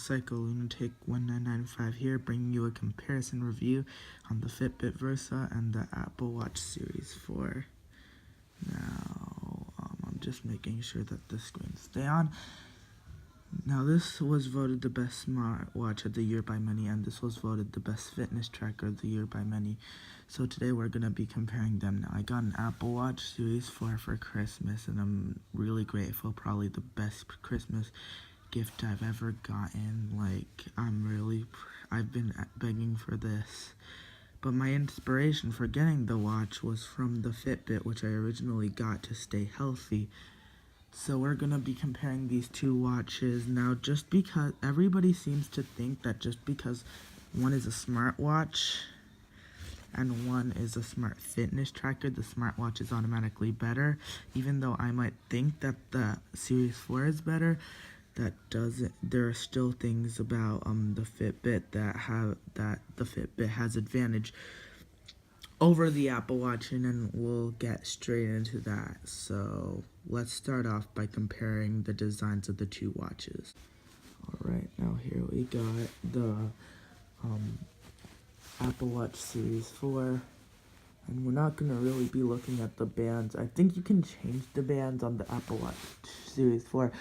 Psycho Lunatic 1995 here, bringing you a comparison review on the Fitbit Versa and the Apple Watch Series 4. Now, I'm just making sure that the screens stay on. Now, this was voted the best smartwatch of the year by many, and this was voted the best fitness tracker of the year by many. So today we're going to be comparing them. Now, I got an Apple Watch Series 4 for Christmas, and I'm really grateful. Probably the best Christmas gift I've ever gotten. I've been begging for this. But my inspiration for getting the watch was from the Fitbit, which I originally got to stay healthy. So we're going to be comparing these two watches. Now, just because everybody seems to think that just because one is a smartwatch and one is a smart fitness tracker, the smartwatch is automatically better. Even though I might think that the Series 4 is better, there are still things about the Fitbit that the Fitbit has advantage over the Apple Watch, and then we'll get straight into that. So let's start off by comparing the designs of the two watches. Alright, now here we got the Apple Watch Series 4, and we're not going to really be looking at the bands. I think you can change the bands on the Apple Watch Series 4,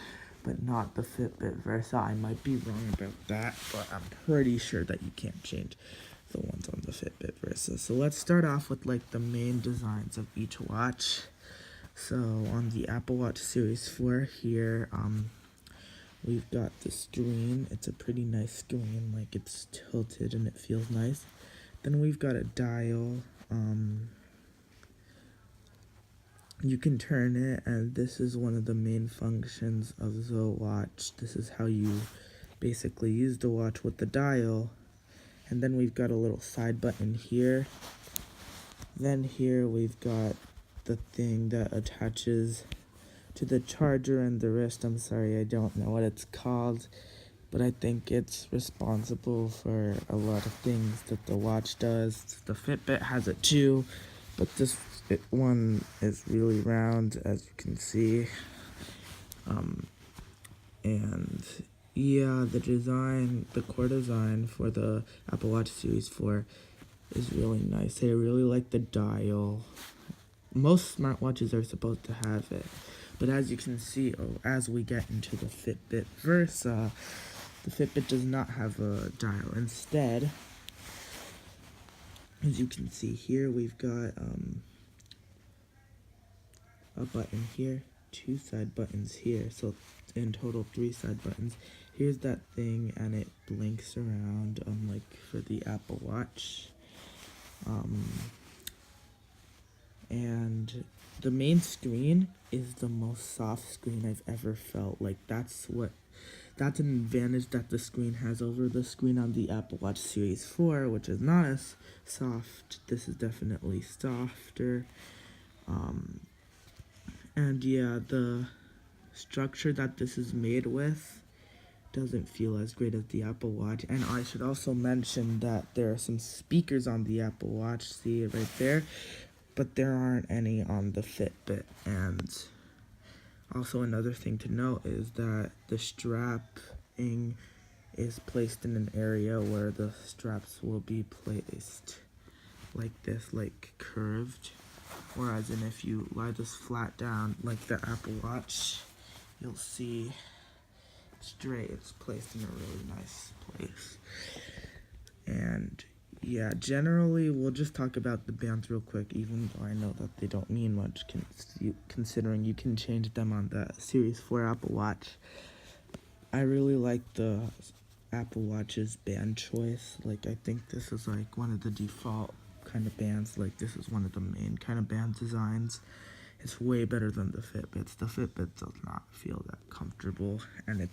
but not the Fitbit Versa. I might be wrong about that, but I'm pretty sure that you can't change the ones on the Fitbit Versa. So let's start off with the main designs of each watch. So on the Apple Watch Series 4 here, we've got the screen. It's a pretty nice screen, it's tilted and it feels nice. Then we've got a dial. You can turn it, and this is one of the main functions of the watch. This is how you basically use the watch with the dial. And then we've got a little side button here. Then here we've got the thing that attaches to the charger and the wrist. I'm sorry, I don't know what it's called, but I think it's responsible for a lot of things that the watch does. The Fitbit has it too, but this one is really round, as you can see. And yeah, the core design for the Apple Watch Series 4 is really nice. I really like the dial. Most smartwatches are supposed to have it, but as you can see, as we get into the Fitbit Versa, the Fitbit does not have a dial. Instead, as you can see here, we've got a button here, two side buttons here, so in total 3 side buttons. Here's that thing, and it blinks around unlike for the Apple Watch. And the main screen is the most soft screen I've ever felt. That's an advantage that the screen has over the screen on the Apple Watch Series 4, which is not as soft. This is definitely softer. And yeah, the structure that this is made with doesn't feel as great as the Apple Watch. And I should also mention that there are some speakers on the Apple Watch, see it right there, but there aren't any on the Fitbit. And also another thing to note is that the strapping is placed in an area where the straps will be placed like this, curved. Whereas if you lie this flat down like the Apple Watch, you'll see straight, it's placed in a really nice place. And yeah, generally we'll just talk about the bands real quick, even though I know that they don't mean much considering you can change them on the Series 4 Apple Watch. I really like the Apple Watch's band choice. I think this is one of the default kind of bands. This is one of the main kind of band designs. It's way better than the Fitbits. The Fitbit does not feel that comfortable, and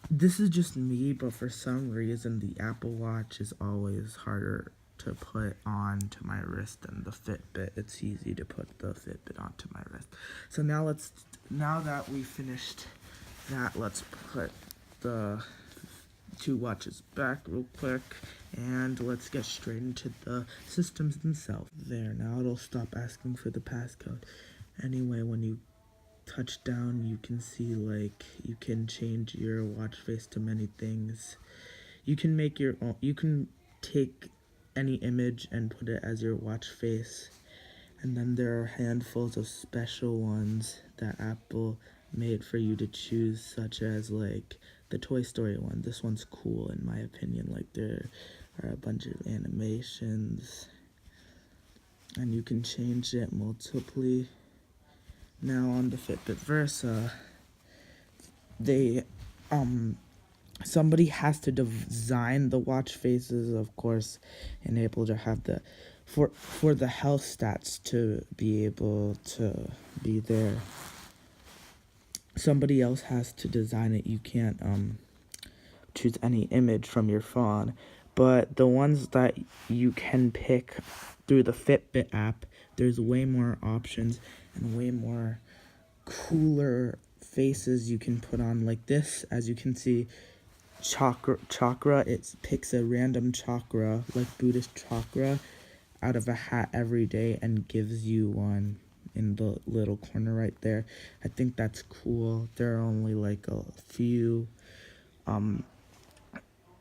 this is just me, but for some reason the Apple Watch is always harder to put onto my wrist than the Fitbit. It's easy to put the Fitbit onto my wrist. So now that we finished that, let's put the two watches back real quick, and let's get straight into the systems themselves. There, now it'll stop asking for the passcode. Anyway, when you touch down, you can see like you can change your watch face to many things. You can make your own, you can take any image and put it as your watch face. And then there are handfuls of special ones that Apple made for you to choose, such as like the Toy Story one. This one's cool in my opinion. Like there are a bunch of animations and you can change it multiply. Now on the Fitbit Versa, they somebody has to design the watch faces, of course, and able to have the for the health stats to be able to be there. Somebody else has to design it. You can't choose any image from your phone, but the ones that you can pick through the Fitbit app, there's way more options and way more cooler faces you can put on. Like this, as you can see, chakra, it picks a random chakra, like Buddhist chakra, out of a hat every day and gives you one in the little corner right there. I think that's cool. There are only like a few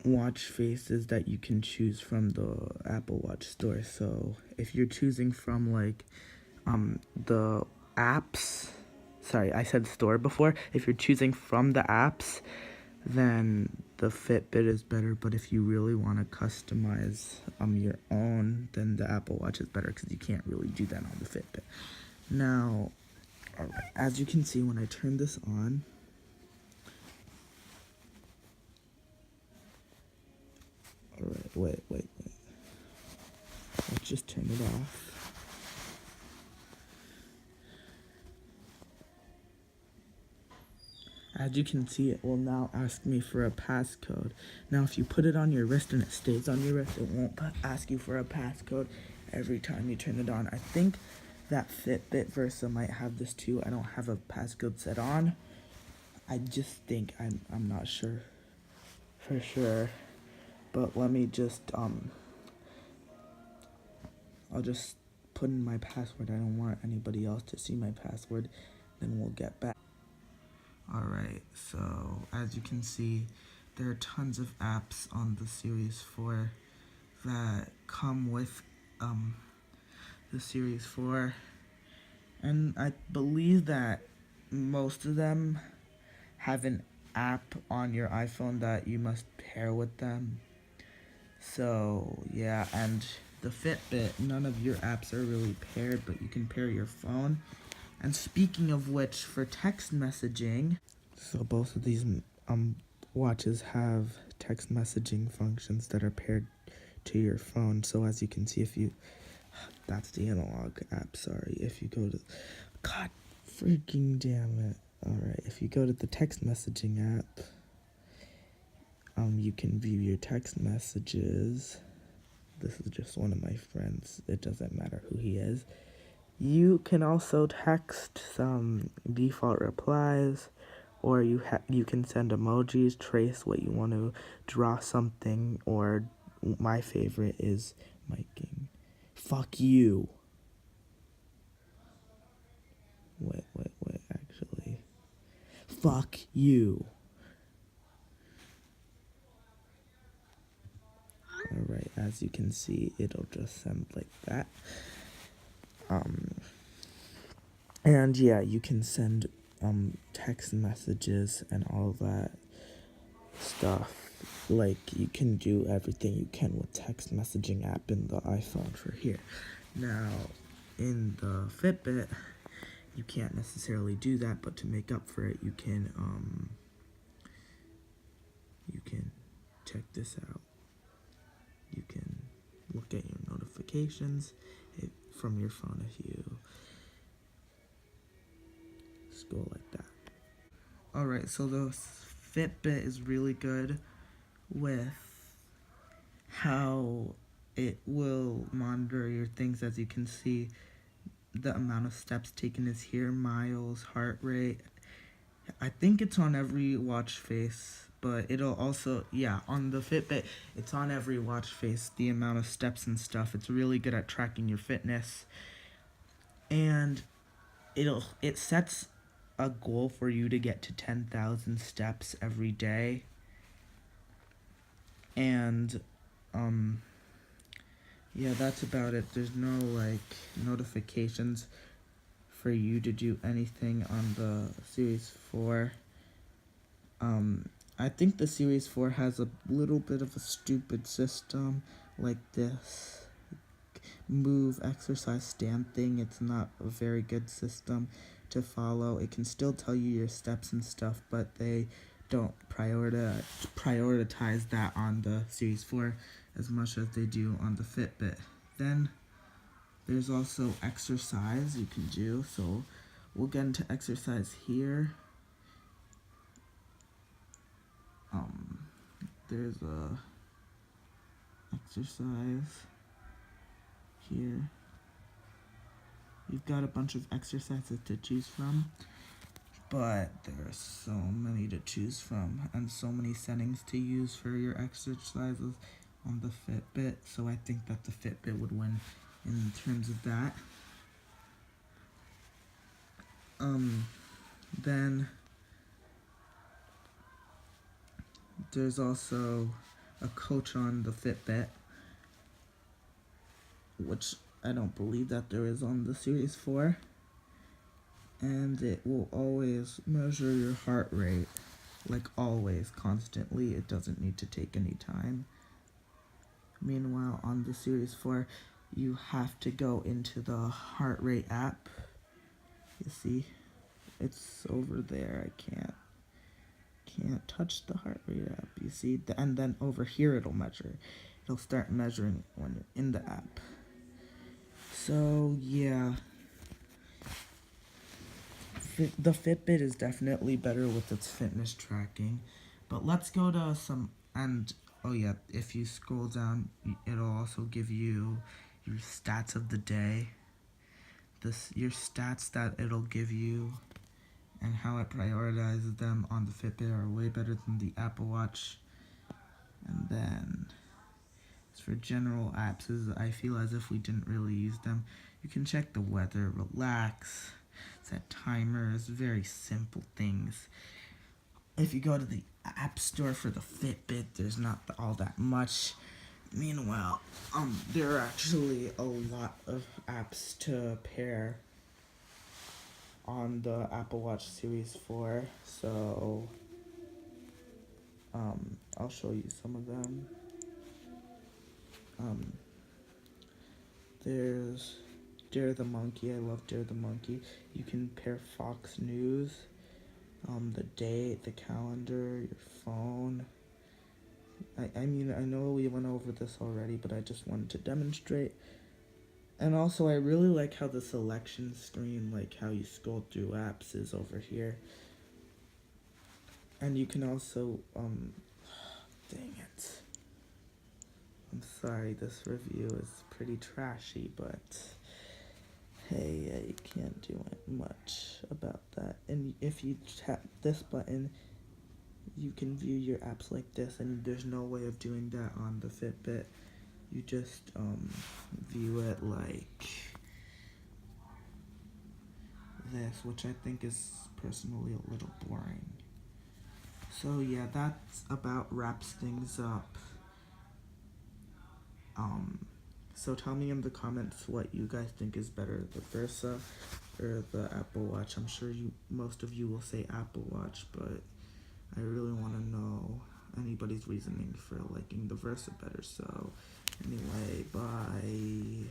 watch faces that you can choose from the Apple Watch store. So if you're choosing from like the apps, sorry, I said store before. If you're choosing from the apps, then the Fitbit is better. But if you really want to customize your own, then the Apple Watch is better because you can't really do that on the Fitbit. Now, as you can see, when I turn this on, wait. Let's just turn it off. As you can see, it will now ask me for a passcode. Now, if you put it on your wrist and it stays on your wrist, it won't ask you for a passcode every time you turn it on. I think that Fitbit Versa might have this too. I don't have a passcode set on. I just think, I'm not sure for sure. But let me just, I'll just put in my password. I don't want anybody else to see my password. Then we'll get back. Alright, so as you can see, there are tons of apps on the Series 4 that come with the Series 4. And I believe that most of them have an app on your iPhone that you must pair with them. So, yeah, and the Fitbit, none of your apps are really paired, but you can pair your phone. And speaking of which, for text messaging, so both of these watches have text messaging functions that are paired to your phone. So as you can see, if you, that's the analog app, sorry. If you go to, God freaking damn it. Alright, if you go to the text messaging app, you can view your text messages. This is just one of my friends. It doesn't matter who he is. You can also text some default replies, or you can send emojis, trace what you want to, draw something, or my favorite is miking. Fuck you. Wait, actually. Fuck you. Alright, as you can see, it'll just send like that. And yeah, you can send text messages and all that stuff. Like, you can do everything you can with text messaging app in the iPhone for here. Now, in the Fitbit, you can't necessarily do that, but to make up for it, you can check this out. You can look at your notifications from your phone if you scroll like that. Alright, so the Fitbit is really good with how it will monitor your things. As you can see, the amount of steps taken is here, miles, heart rate. I think it's on every watch face, but it'll also, yeah, on the Fitbit, it's on every watch face, the amount of steps and stuff. It's really good at tracking your fitness. And it sets a goal for you to get to 10,000 steps every day. And yeah, that's about it. There's no like notifications for you to do anything on the Series 4. I think the Series 4 has a little bit of a stupid system like this move, exercise, stand thing. It's not a very good system to follow. It can still tell you your steps and stuff, but they don't prioritize that on the Series 4 as much as they do on the Fitbit. Then there's also exercise you can do. So we'll get into exercise here. There's a exercise here. You've got a bunch of exercises to choose from, but there are so many to choose from and so many settings to use for your exercises on the Fitbit, so I think that the Fitbit would win in terms of that. Then there's also a coach on the Fitbit, which I don't believe that there is on the Series 4. And it will always measure your heart rate, like always, constantly. It doesn't need to take any time. Meanwhile, on the Series 4, you have to go into the heart rate app. You see, it's over there. I can't touch the heart rate app. You see, and then over here it'll measure. It'll start measuring when you're in the app. So yeah, the Fitbit is definitely better with its fitness tracking. But let's go to some, and oh yeah, if you scroll down, it'll also give you your stats of the day. Your stats that it'll give you and how it prioritizes them on the Fitbit are way better than the Apple Watch. And then as for general apps, I feel as if we didn't really use them. You can check the weather, relax, set timers, very simple things. If you go to the App Store for the Fitbit, there's not all that much. Meanwhile, there are actually a lot of apps to pair on the Apple Watch Series 4, so I'll show you some of them. There's Dare the Monkey. I love Dare the Monkey. You can pair Fox News, the date, the calendar, your phone. I mean, I know we went over this already, but I just wanted to demonstrate. And also, I really like how the selection screen, like how you scroll through apps, is over here. And you can also, dang it. I'm sorry, this review is pretty trashy, but hey, I can't do much about that. And if you tap this button, you can view your apps like this, and there's no way of doing that on the Fitbit. You just view it like this, which I think is personally a little boring. So yeah, that's about wraps things up. So tell me in the comments what you guys think is better, the Versa or the Apple Watch. I'm sure most of you will say Apple Watch, but I really want to know anybody's reasoning for liking the Versa better. So anyway, bye.